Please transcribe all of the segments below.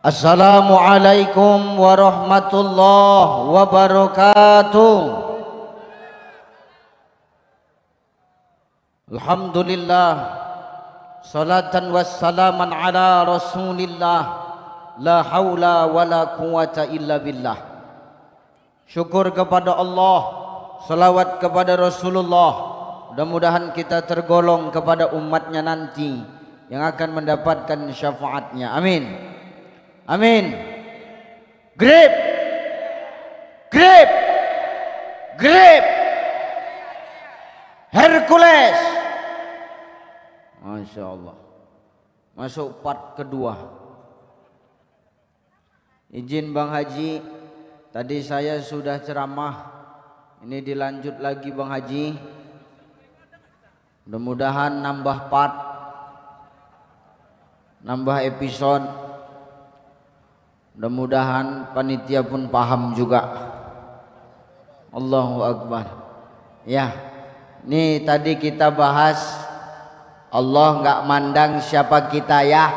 Assalamualaikum warahmatullahi wabarakatuh. Alhamdulillah, salatan wassalaman ala rasulillah, la haula wala quwata illa billah. Syukur kepada Allah, salawat kepada Rasulullah. Mudah-mudahan kita tergolong kepada umatnya nanti yang akan mendapatkan syafaatnya. Amin. Amin. Grip, grip, grip. Hercules. Masya Allah. Masuk part kedua. Izin Bang Haji, tadi saya sudah ceramah. Ini dilanjut lagi Bang Haji. Mudah-mudahan nambah part, nambah episode. Mudah-mudahan panitia pun paham juga. Allahu Akbar. Ya, ini tadi kita bahas Allah nggak mandang siapa kita ya.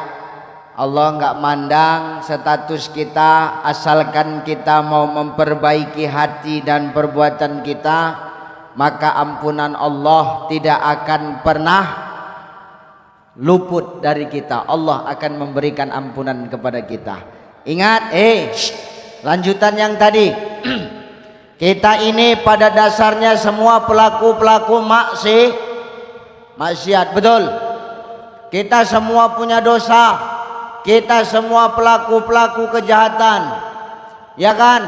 Allah nggak mandang status kita, asalkan kita mau memperbaiki hati dan perbuatan kita, maka ampunan Allah tidak akan pernah luput dari kita. Allah akan memberikan ampunan kepada kita. Ingat, lanjutan yang tadi. Kita ini pada dasarnya semua pelaku-pelaku maksiat, betul. Kita semua punya dosa. Kita semua pelaku-pelaku kejahatan, ya kan?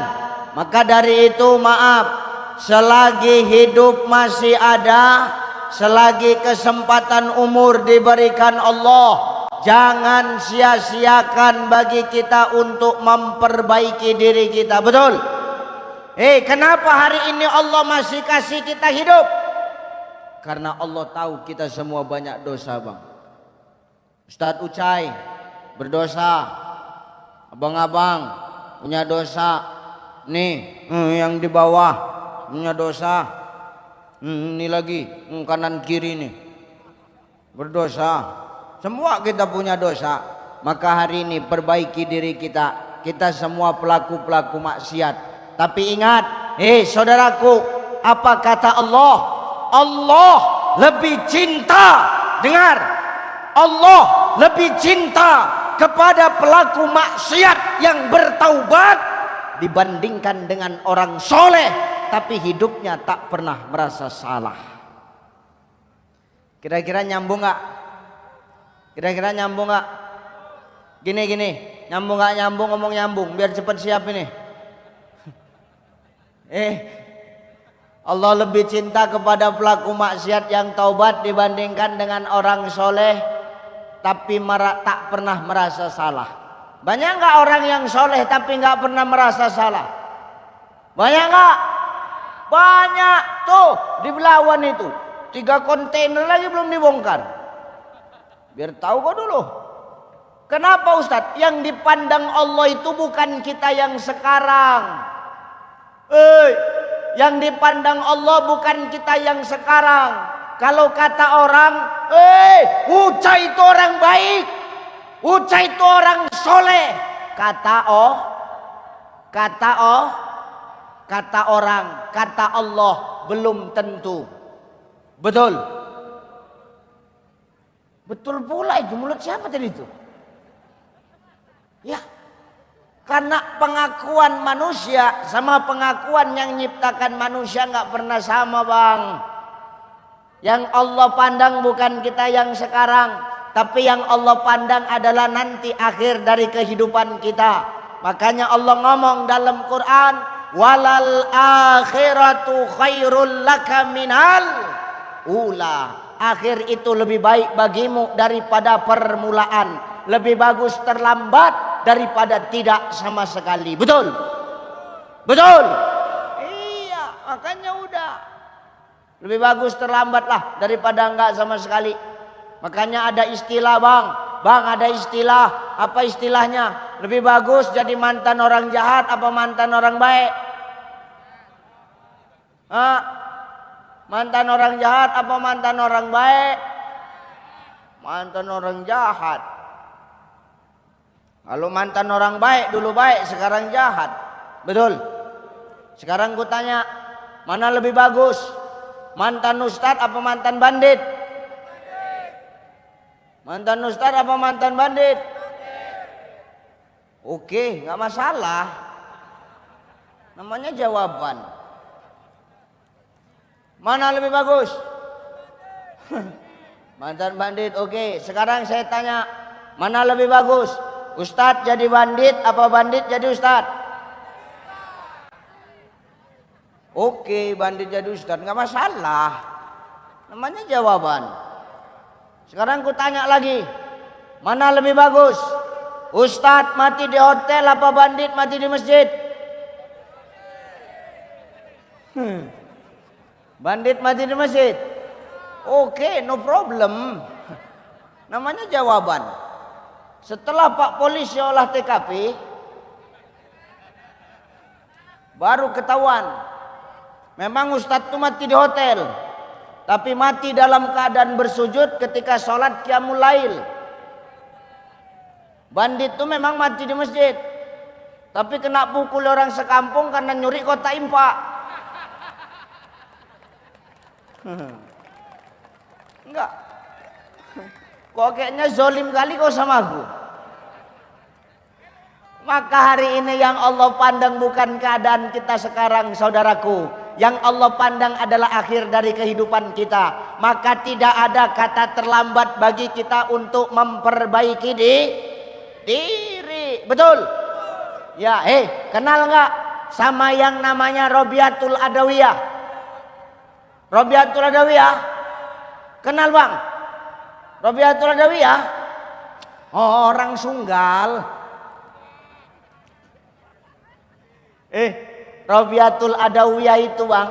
Maka dari itu maaf, selagi hidup masih ada, selagi kesempatan umur diberikan Allah, jangan sia-siakan bagi kita untuk memperbaiki diri kita, betul? Kenapa hari ini Allah masih kasih kita hidup? Karena Allah tahu kita semua banyak dosa, Bang. Ustadz Ucai berdosa, abang-abang punya dosa, nih yang di bawah punya dosa, ini lagi kanan kiri nih berdosa. Semua kita punya dosa. Maka hari ini perbaiki diri kita. Kita semua pelaku-pelaku maksiat. Tapi ingat, saudaraku, apa kata Allah? Allah lebih cinta, dengar, Allah lebih cinta kepada pelaku maksiat yang bertaubat dibandingkan dengan orang soleh tapi hidupnya tak pernah merasa salah. Kira-kira nyambung gak? Kira-kira nyambung gak? Gini, nyambung gak nyambung, ngomong nyambung biar cepat siap ini. Allah lebih cinta kepada pelaku maksiat yang taubat dibandingkan dengan orang soleh tapi tak pernah merasa salah. Banyak gak orang yang soleh tapi gak pernah merasa salah? Banyak gak? Banyak. Tuh di Belawan itu 3 kontainer lagi belum dibongkar. Biar tahu kau dulu. Kenapa Ustadz? Yang dipandang Allah itu bukan kita yang sekarang. Yang dipandang Allah bukan kita yang sekarang. Kalau kata orang, Uca itu orang baik, Uca itu orang soleh. Kata orang, kata Allah belum tentu. Betul? Betul pula itu. Mulut siapa tadi itu? Ya, karena pengakuan manusia sama pengakuan yang nyiptakan manusia nggak pernah sama, Bang. Yang Allah pandang bukan kita yang sekarang, tapi yang Allah pandang adalah nanti akhir dari kehidupan kita. Makanya Allah ngomong dalam Quran, walal akhiratu khairul laka minal ula. Akhir itu lebih baik bagimu daripada permulaan. Lebih bagus terlambat daripada tidak sama sekali. Betul? Betul? Iya, makanya udah. Lebih bagus terlambat lah daripada enggak sama sekali. Makanya ada istilah, Bang ada istilah. Apa istilahnya? Lebih bagus jadi mantan orang jahat apa mantan orang baik? Mantan orang jahat apa mantan orang baik? Mantan orang jahat. Kalau mantan orang baik dulu baik, sekarang jahat. Betul? Sekarang ku tanya, mana lebih bagus? Mantan ustadz apa mantan bandit? Mantan ustadz apa mantan bandit? Oke, nggak masalah. Namanya jawaban. Mana lebih bagus? Mantan bandit. Oke, sekarang saya tanya, mana lebih bagus? Ustadz jadi bandit apa bandit jadi ustadz? Oke, bandit jadi ustadz, nggak masalah. Namanya jawaban. Sekarang ku tanya lagi, mana lebih bagus? Ustadz mati di hotel apa bandit mati di masjid? Bandit mati di masjid. Oke, no problem. Namanya jawaban. Setelah Pak Polisi olah TKP, baru ketahuan memang Ustadz itu mati di hotel, tapi mati dalam keadaan bersujud ketika sholat qiyamul lail. Bandit itu memang mati di masjid, tapi kena pukul orang sekampung karena nyuri kotak infak. Enggak. Kok kayaknya zolim kali kau sama aku. Maka hari ini yang Allah pandang bukan keadaan kita sekarang, saudaraku. Yang Allah pandang adalah akhir dari kehidupan kita. Maka tidak ada kata terlambat bagi kita untuk memperbaiki diri. Betul? Ya, kenal nggak sama yang namanya Robiatul Adawiyah? Robiatul Adawiyah? Kenal bang? Robiatul Adawiyah? Orang Sunggal. Robiatul Adawiyah itu bang,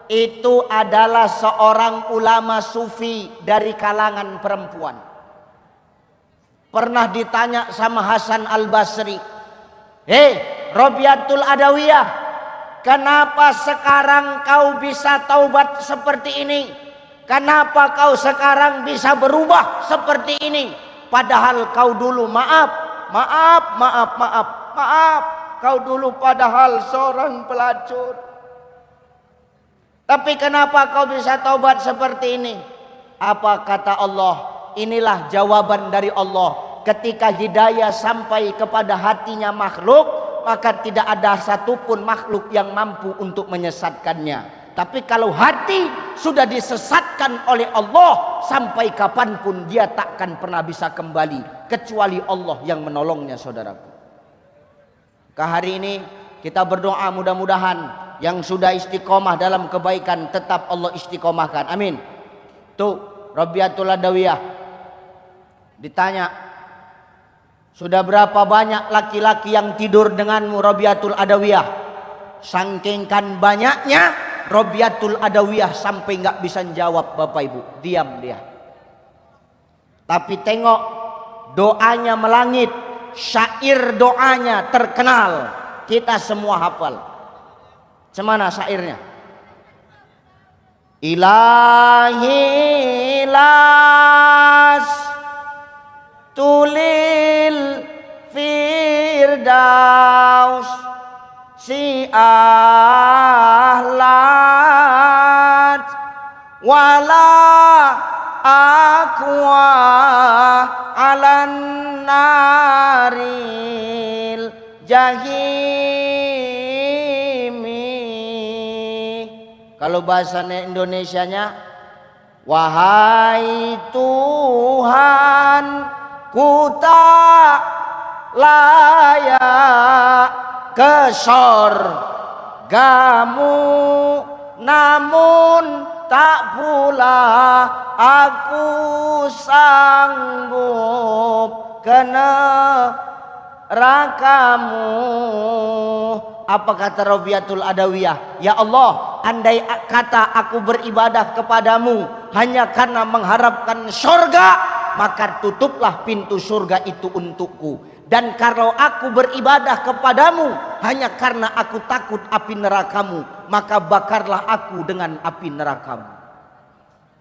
itu adalah seorang ulama sufi dari kalangan perempuan. Pernah ditanya sama Hasan Al-Basri, Robiatul Adawiyah, kenapa sekarang kau bisa taubat seperti ini? Kenapa kau sekarang bisa berubah seperti ini? Padahal kau dulu maaf, kau dulu padahal seorang pelacur. Tapi kenapa kau bisa taubat seperti ini? Apa kata Allah? Inilah jawaban dari Allah. Ketika hidayah sampai kepada hatinya makhluk, maka tidak ada satupun makhluk yang mampu untuk menyesatkannya. Tapi kalau hati sudah disesatkan oleh Allah, sampai kapanpun dia takkan pernah bisa kembali, kecuali Allah yang menolongnya, saudaraku. Hari ini kita berdoa mudah-mudahan yang sudah istiqomah dalam kebaikan tetap Allah istiqomahkan. Amin. Tuh Robiatul Adawiyah ditanya, sudah berapa banyak laki-laki yang tidur denganmu Robiatul Adawiyah? Sangkingkan banyaknya, Robiatul Adawiyah sampai nggak bisa jawab, Bapak Ibu, diam dia. Tapi tengok doanya melangit, syair doanya terkenal, kita semua hafal. Cemana syairnya? Ilahi las tulil firdaus si ahlat wala aqwa alan naril jahimi. Kalau bahasa Indonesianya, wahai Tuhan, ku tak layak ke sorgamu, namun tak pula aku sanggup ke nerakamu. Apa kata Robiatul Adawiyah? Ya Allah, andai kata aku beribadah kepadamu hanya karena mengharapkan surga, maka tutuplah pintu surga itu untukku. Dan kalau aku beribadah kepadamu hanya karena aku takut api nerakamu, maka bakarlah aku dengan api nerakamu.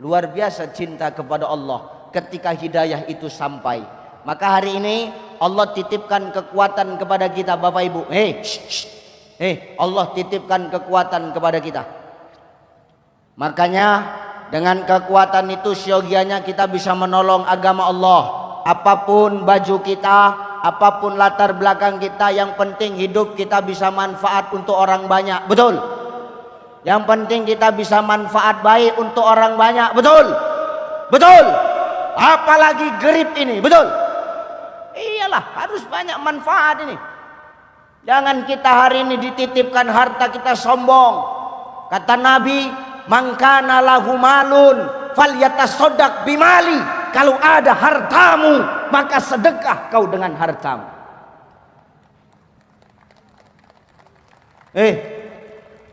Luar biasa cinta kepada Allah ketika hidayah itu sampai. Maka hari ini Allah titipkan kekuatan kepada kita Bapak Ibu. Allah titipkan kekuatan kepada kita. Makanya dengan kekuatan itu siogianya kita bisa menolong agama Allah. Apapun baju kita, apapun latar belakang kita, yang penting hidup kita bisa manfaat untuk orang banyak. Betul? Yang penting kita bisa manfaat baik untuk orang banyak. Betul? Betul? Apalagi grip ini. Betul? Iyalah, harus banyak manfaat ini. Jangan kita hari ini dititipkan harta kita sombong. Kata Nabi, man kana lahu malun falyatasaddaq bimali. Kalau ada hartamu, maka sedekah kau dengan hartamu.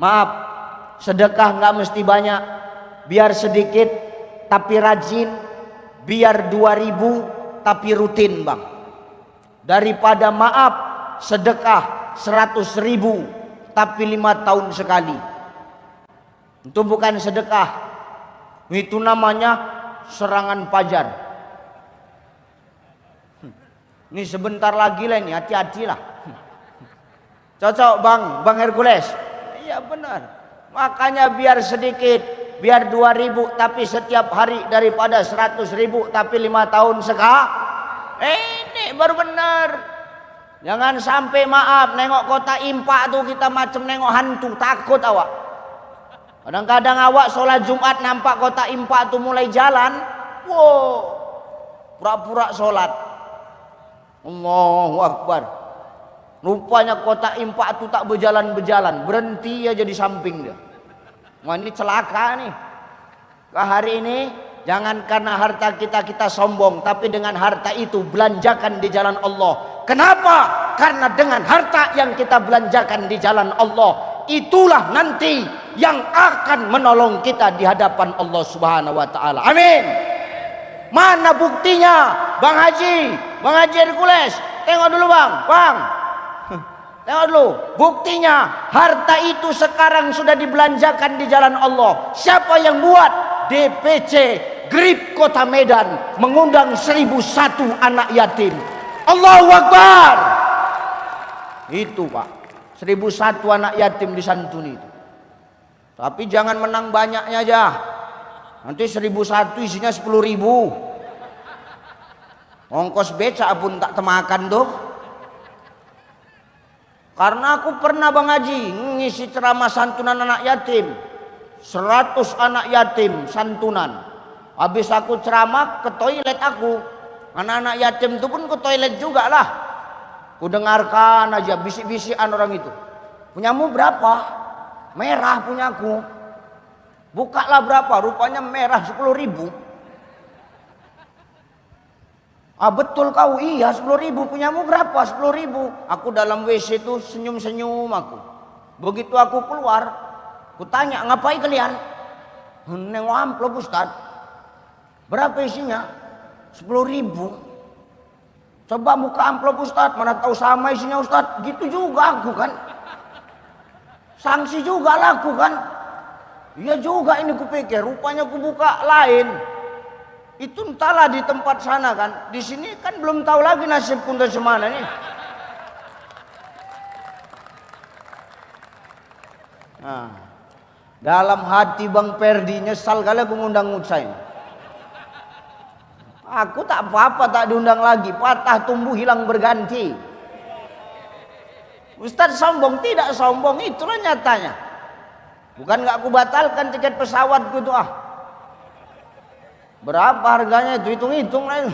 Maaf, sedekah nggak mesti banyak. Biar sedikit tapi rajin. Biar 2000 tapi rutin, Bang. Daripada maaf sedekah 100.000 tapi 5 tahun sekali. Itu bukan sedekah. Itu namanya serangan fajar. Ini sebentar lagi lah ini, hati-hatilah. Cocok Bang Hercules? Iya benar. Makanya biar sedikit, biar 2000 tapi setiap hari, daripada 100.000 tapi 5 tahun sekali. Ini baru benar. Jangan sampai maaf nengok kota impak tuh kita macam nengok hantu, takut awak. Kadang-kadang awak sholat Jumat nampak kota impak tuh mulai jalan, wow, pura-pura sholat. Allahu Akbar. Rupanya kota impak tuh tak berjalan-berjalan, berhenti aja di samping dia. Wah, ini celaka nih. Hari ini jangan karena harta kita sombong, tapi dengan harta itu belanjakan di jalan Allah. Kenapa? Karena dengan harta yang kita belanjakan di jalan Allah, itulah nanti yang akan menolong kita di hadapan Allah Subhanahu wa taala. Amin. Mana buktinya? Bang Haji Hercules, tengok dulu Bang. Tengok dulu, buktinya harta itu sekarang sudah dibelanjakan di jalan Allah. Siapa yang buat? DPC Grip Kota Medan mengundang 1001 anak yatim. Allahu Akbar. Itu Pak, 1001 anak yatim disantuni itu. Tapi jangan menang banyaknya aja. Nanti 1001 isinya 10.000. Ongkos beca pun tak temakan tuh. Karena aku pernah Bang Haji ngisi ceramah santunan anak yatim. 100 anak yatim santunan. Habis aku ceramah, ke toilet aku. Anak-anak yatim itu pun ke toilet juga lah. Ku dengarkan aja bisik-bisikan orang itu. Punyamu berapa? Merah punyaku. Bukalah berapa? Rupanya merah 10.000. Ah betul kau, iya 10.000. Punyamu berapa? 10.000. Aku dalam WC itu senyum-senyum aku. Begitu aku keluar, ku tanya, ngapain kalian? Nengok amplop Ustaz. Berapa isinya? 10.000. Coba buka amplop Ustaz, mana tahu sama isinya Ustaz. Gitu juga aku kan. Sanksi juga lah aku kan. Iya juga ini kupikir, rupanya ku buka lain. Itu entahlah di tempat sana kan. Di sini kan belum tahu lagi nasib kunta semana nih. Nah, dalam hati Bang Perdi nyesal kali aku ngundang Utsain. Aku tak apa-apa tak diundang lagi. Patah tumbuh hilang berganti. Ustaz sombong? Tidak sombong, itulah nyatanya. Bukan gak aku batalkan tiket pesawatku itu ah. Berapa harganya itu, hitung-hitung lah.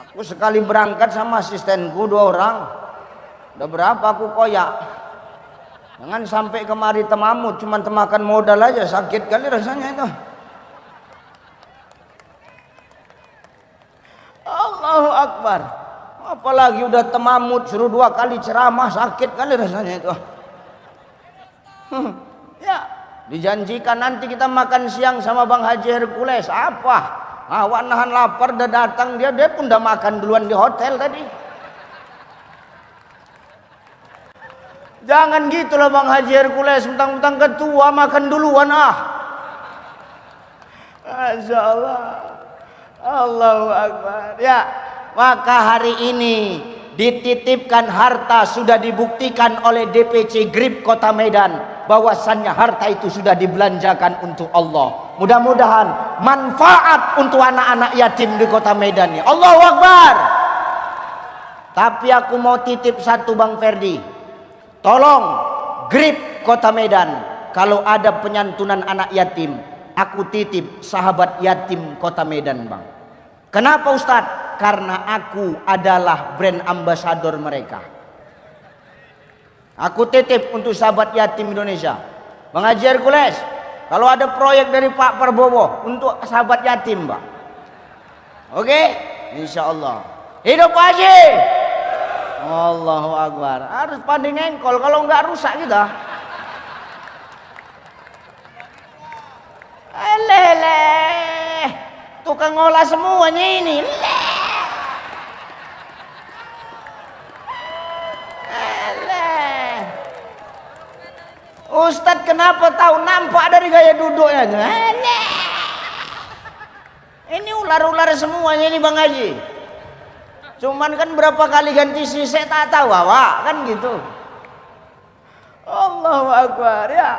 Aku sekali berangkat sama asistenku 2 orang. Udah berapa aku koyak. Jangan sampai kemari temamut, cuman temakan modal aja, sakit kali rasanya itu. Allahu Akbar. Apalagi udah temamut suruh 2 kali ceramah, sakit kali rasanya itu. Ya, dijanjikan nanti kita makan siang sama Bang Haji Hercules. Apa? Awak nahan lapar udah datang, dia pun udah makan duluan di hotel tadi. Jangan gitu loh Bang Haji Hercules, mentang-mentang ketua makan duluan ah. Masya Allah. Allahu Akbar. Ya, Maka hari ini dititipkan harta, sudah dibuktikan oleh DPC GRIP Kota Medan bahwasannya harta itu sudah dibelanjakan untuk Allah. Mudah-mudahan manfaat untuk anak-anak yatim di Kota Medan ini. Allahu Akbar. Tapi aku mau titip satu, Bang Ferdi. Tolong GRIP Kota Medan, kalau ada penyantunan anak yatim, aku titip sahabat yatim Kota Medan, Bang. Kenapa Ustadz? Karena aku adalah brand ambassador mereka. Aku titip untuk sahabat yatim Indonesia. Bang Haji Hercules, kalau ada proyek dari Pak Prabowo untuk sahabat yatim, Bang. Oke? Insya Allah. Hidup Pak Haji. Allahu Akbar. Harus pandai ngengkol, kalau enggak rusak kita. Eleleh. Tukang ngolah semuanya ini. Ustadz kenapa tahu? Nampak dari gaya duduknya. Ini ular-ular semuanya ini Bang Haji. Cuman kan berapa kali ganti sisik tak tahu awak kan gitu. Allahu Akbar ya.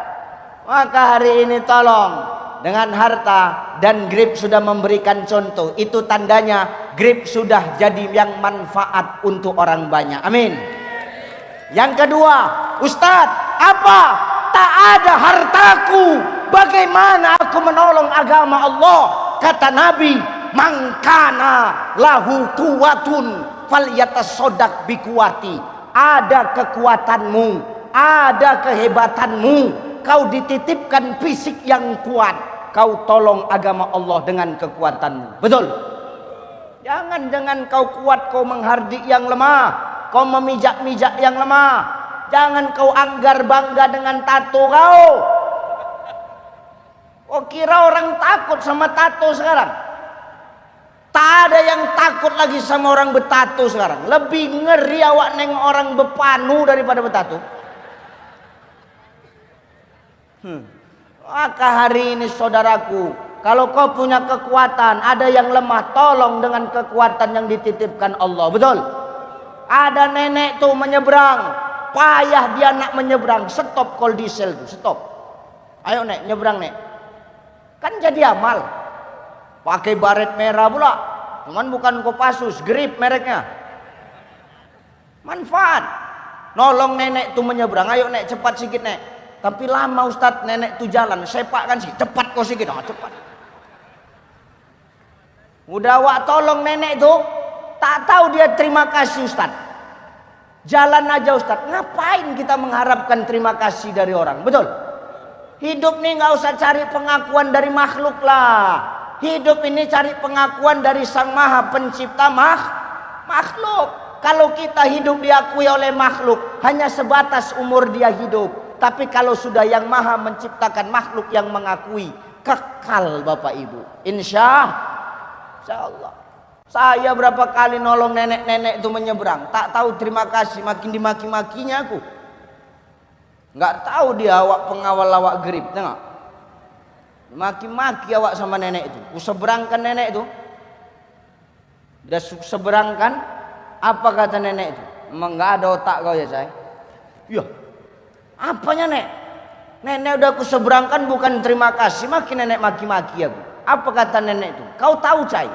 Maka hari ini tolong dengan harta, dan GRIP sudah memberikan contoh. Itu tandanya GRIP sudah jadi yang manfaat untuk orang banyak. Amin. Yang kedua, Ustadz, apa? Tak ada hartaku, bagaimana aku menolong agama Allah? Kata Nabi, mangkana lahu kuwatun falyatasaddaq bikuwati. Ada kekuatanmu, ada kehebatanmu, kau dititipkan fisik yang kuat, kau tolong agama Allah dengan kekuatanmu. Betul? Jangan kau kuat kau menghardik yang lemah, kau memijak-mijak yang lemah. Jangan kau anggar bangga dengan tato kau. Oh, kira orang takut sama tato sekarang? Tak ada yang takut lagi sama orang bertato sekarang. Lebih ngeri awak neng orang berpanu daripada bertato. Maka hari ini saudaraku, kalau kau punya kekuatan, ada yang lemah, tolong dengan kekuatan yang dititipkan Allah. Betul? Ada nenek tuh menyeberang, payah dia nak menyeberang, stop kol diesel tuh, stop. Ayo nek, nyebrang nek. Kan jadi amal. Pakai baret merah pula. Cuman bukan Kopassus, GRIP mereknya. Manfaat. Nolong nenek tuh menyeberang. Ayo nek, cepat sikit nek. Tapi lama Ustadz, nenek tuh jalan, sepak kan sih. Cepat kau sikit, cepat. Udah awak tolong nenek tuh, tak tahu dia terima kasih Ustadz. Jalan aja Ustadz. Ngapain kita mengharapkan terima kasih dari orang? Betul? Hidup nih nggak usah cari pengakuan dari makhluk lah. Hidup ini cari pengakuan dari Sang Maha Pencipta makhluk. Kalau kita hidup diakui oleh makhluk, hanya sebatas umur dia hidup. Tapi kalau sudah yang Maha menciptakan makhluk yang mengakui, kekal Bapak Ibu. Insya Allah. Saya berapa kali nolong nenek-nenek itu menyeberang, tak tahu terima kasih, makin dimaki-makinya aku. Nggak tahu dia awak pengawal awak GRIP, tengok. Maki-maki awak sama nenek itu. Kuseberangkan nenek itu. Dia seberangkan, apa kata nenek itu? Emang nggak ada otak kau ya saya? Iya. Apanya nek? Nenek udah kuseberangkan bukan terima kasih, makin nenek maki-maki aku. Apa kata nenek itu? Kau tahu cai?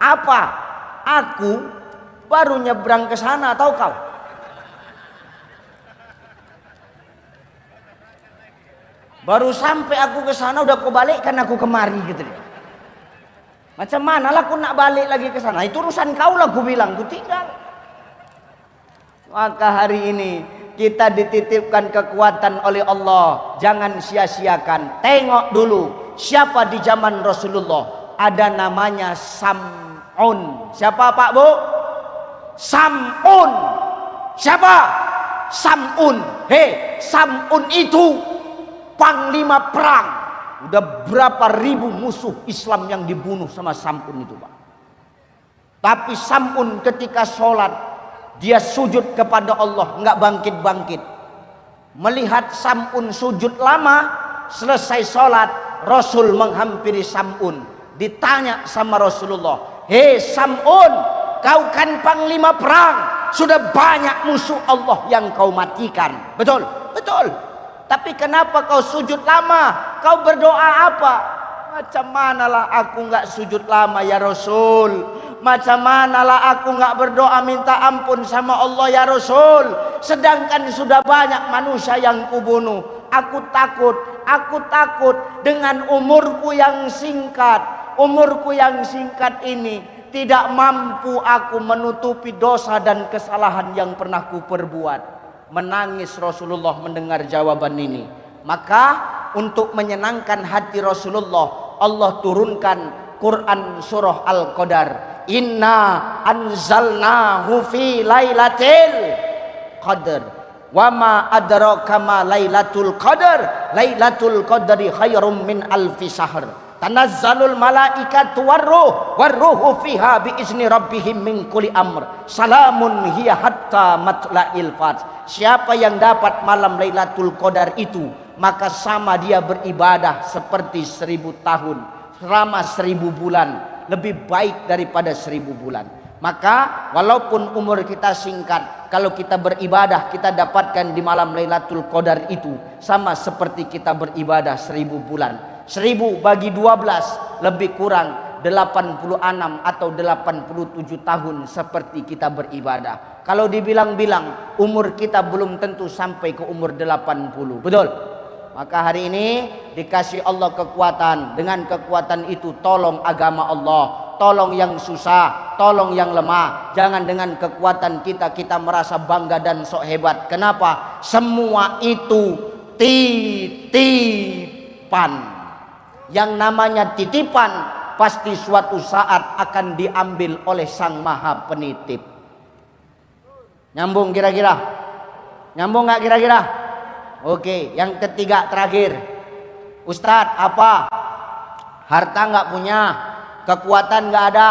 Apa? Aku baru nyebrang ke sana, tahu kau? Baru sampai aku ke sana udah kau balikkan aku kemari gitu deh. Macam mana lah aku nak balik lagi ke sana? Itu urusan kau lah, aku bilang, aku tinggal. Maka hari ini kita dititipkan kekuatan oleh Allah, jangan sia-siakan. Tengok dulu siapa di zaman Rasulullah, ada namanya Sam'un. Siapa Pak Bu? Sam'un. Siapa? Sam'un. Hei, Sam'un itu panglima perang. Udah berapa ribu musuh Islam yang dibunuh sama Sam'un itu Pak. Tapi Sam'un ketika sholat, dia sujud kepada Allah, nggak bangkit-bangkit. Melihat Sam'un sujud lama, selesai sholat, Rasul menghampiri Sam'un. Ditanya sama Rasulullah, hei Sam'un, kau kan panglima perang, sudah banyak musuh Allah yang kau matikan. Betul? Betul. Tapi kenapa kau sujud lama? Kau berdoa apa? Macam manalah aku enggak sujud lama ya Rasul? Macam manalah aku enggak berdoa minta ampun sama Allah ya Rasul? Sedangkan sudah banyak manusia yang kubunuh. Aku takut dengan umurku yang singkat. Umurku yang singkat ini tidak mampu aku menutupi dosa dan kesalahan yang pernah ku perbuat. Menangis Rasulullah mendengar jawaban ini. Maka untuk menyenangkan hati Rasulullah, Allah turunkan Quran surah Al-Qadar. Inna anzalnahu fi lailatul qadar. Wa ma adraka ma lailatul qadar. Lailatul qadri khairum min alfi syahr. Tanazzalul malaikatu warruhu fiha biizni rabbihim min kulli amr. Salamun hiya hatta matla'il fajr. Siapa yang dapat malam Lailatul Qadar itu, maka sama dia beribadah seperti 1000 tahun, selama 1000 bulan, lebih baik daripada 1000 bulan. Maka walaupun umur kita singkat, kalau kita beribadah kita dapatkan di malam Lailatul Qadar itu sama seperti kita beribadah 1000 bulan. 1000 bagi 12 lebih kurang 86 atau 87 tahun seperti kita beribadah. Kalau dibilang-bilang umur kita belum tentu sampai ke umur 80. Betul? Maka hari ini dikasih Allah kekuatan. Dengan kekuatan itu tolong agama Allah, tolong yang susah, tolong yang lemah. Jangan dengan kekuatan kita merasa bangga dan sok hebat. Kenapa? Semua itu titipan. Yang namanya titipan pasti suatu saat akan diambil oleh Sang Maha Penitip. Nyambung kira-kira? Nyambung nggak kira-kira? Oke, yang ketiga terakhir. Ustadz, apa? Harta nggak punya, kekuatan nggak ada.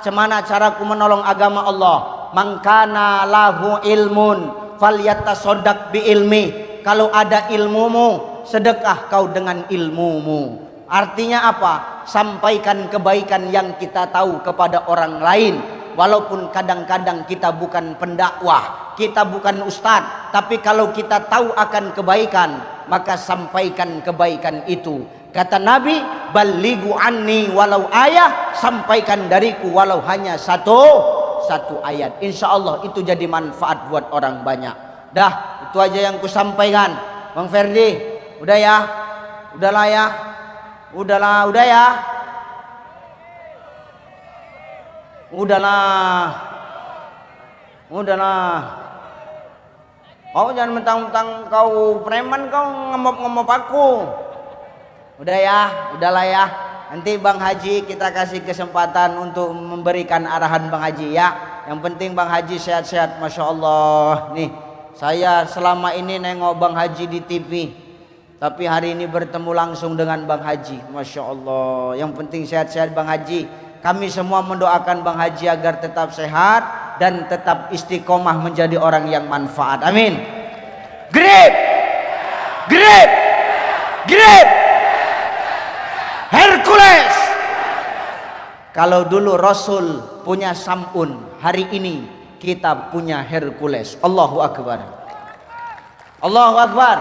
Cemana caraku menolong agama Allah? Mangkana lahu ilmun falyatasaddaq bi ilmi. Kalau ada ilmumu, sedekah kau dengan ilmumu. Artinya apa? Sampaikan kebaikan yang kita tahu kepada orang lain. Walaupun kadang-kadang kita bukan pendakwah, kita bukan ustadz, tapi kalau kita tahu akan kebaikan, maka sampaikan kebaikan itu. Kata Nabi, balighu anni walau ayah, sampaikan dariku walau hanya satu ayat. Insya Allah itu jadi manfaat buat orang banyak. Dah, itu aja yang kusampaikan. Bang Ferdi, udah ya? Udahlah ya? Udah ya. Udahlah. Kau jangan mentang-mentang kau preman, kau ngemop-ngemop aku. Udah ya, udahlah ya. Nanti Bang Haji kita kasih kesempatan untuk memberikan arahan Bang Haji ya. Yang penting Bang Haji sehat-sehat, Masya Allah. Nih, saya selama ini nengok Bang Haji di TV, tapi hari ini bertemu langsung dengan Bang Haji. Masya Allah. Yang penting sehat-sehat Bang Haji. Kami semua mendoakan Bang Haji agar tetap sehat dan tetap istiqomah menjadi orang yang manfaat. Amin. Grip Hercules. Kalau dulu Rasul punya Sam'un, hari ini kita punya Hercules. Allahu Akbar. Allahu Akbar.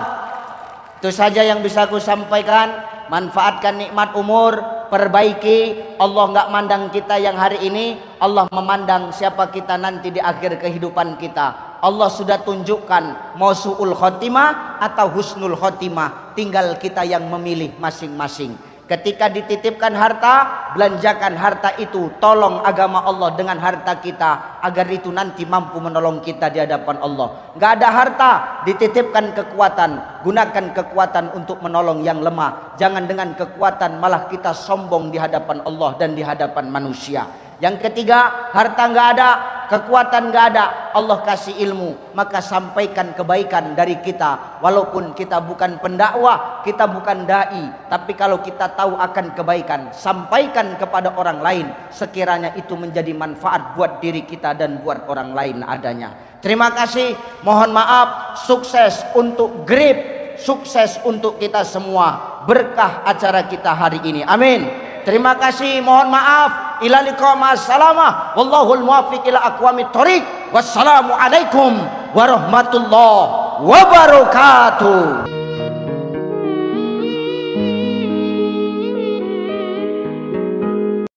Itu saja yang bisa aku sampaikan. Manfaatkan nikmat umur, perbaiki. Allah nggak mandang kita yang hari ini, Allah memandang siapa kita nanti di akhir kehidupan kita. Allah sudah tunjukkan mau su'ul khotimah atau husnul khotimah, tinggal kita yang memilih masing-masing. Ketika dititipkan harta, belanjakan harta itu, tolong agama Allah dengan harta kita, agar itu nanti mampu menolong kita di hadapan Allah. Gak ada harta, dititipkan kekuatan, gunakan kekuatan untuk menolong yang lemah. Jangan dengan kekuatan malah kita sombong di hadapan Allah dan di hadapan manusia. Yang ketiga, harta nggak ada, kekuatan nggak ada, Allah kasih ilmu, maka sampaikan kebaikan dari kita. Walaupun kita bukan pendakwah, kita bukan dai, tapi kalau kita tahu akan kebaikan, sampaikan kepada orang lain, sekiranya itu menjadi manfaat buat diri kita dan buat orang lain adanya. Terima kasih, mohon maaf, sukses untuk Grip, sukses untuk kita semua, berkah acara kita hari ini, amin. Terima kasih, mohon maaf, ila liqa ma'assalamah wallahul muwaffiq ila aqwamit thoriq. Wassalamu alaikum warahmatullahi wabarakatuh.